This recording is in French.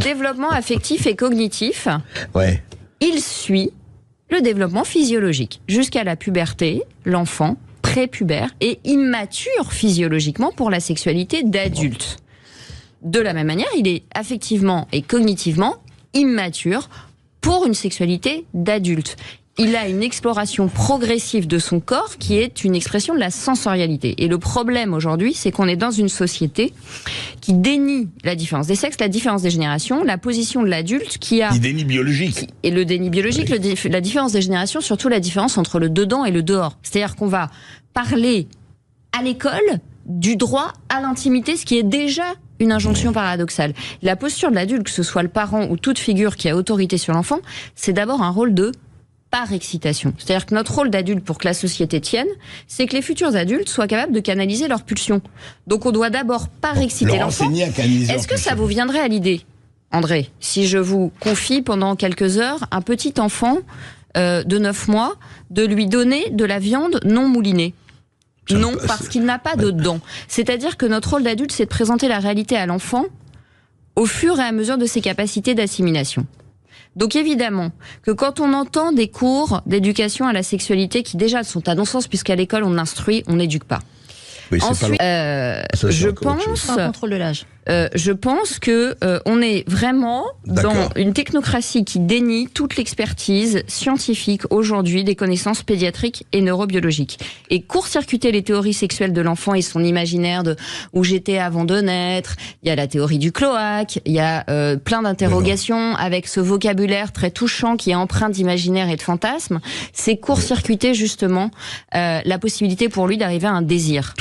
développement affectif et cognitif, Ouais. il suit le développement physiologique. Jusqu'à la puberté, l'enfant prépubère est immature physiologiquement pour la sexualité d'adulte. De la même manière, il est affectivement et cognitivement immature pour une sexualité d'adulte. Il a une exploration progressive de son corps qui est une expression de la sensorialité. Et le problème aujourd'hui, c'est qu'on est dans une société qui dénie la différence des sexes, la différence des générations, la position de l'adulte qui a... Il dénie biologique. Et le déni biologique, la différence des générations, surtout la différence entre le dedans et le dehors. C'est-à-dire qu'on va parler à l'école du droit à l'intimité, ce qui est déjà une injonction paradoxale. La posture de l'adulte, que ce soit le parent ou toute figure qui a autorité sur l'enfant, c'est d'abord un rôle de par excitation. C'est-à-dire que notre rôle d'adulte pour que la société tienne, c'est que les futurs adultes soient capables de canaliser leurs pulsions. Donc on doit d'abord par exciter l'enfant. Est-ce que ça vous viendrait à l'idée, André, si je vous confie pendant quelques heures un petit enfant de 9 mois, de lui donner de la viande non moulinée ? Non, parce qu'il n'a pas de dents. C'est-à-dire que notre rôle d'adulte, c'est de présenter la réalité à l'enfant au fur et à mesure de ses capacités d'assimilation. Donc évidemment que quand on entend des cours d'éducation à la sexualité qui déjà sont à non-sens, puisqu'à l'école on instruit, on n'éduque pas. Oui, ensuite, je pense que on est vraiment dans une technocratie qui dénie toute l'expertise scientifique aujourd'hui des connaissances pédiatriques et neurobiologiques. Et court-circuiter les théories sexuelles de l'enfant et son imaginaire de où j'étais avant de naître, il y a la théorie du cloaque, il y a plein d'interrogations avec ce vocabulaire très touchant qui est empreint d'imaginaire et de fantasmes. C'est court-circuiter justement la possibilité pour lui d'arriver à un désir.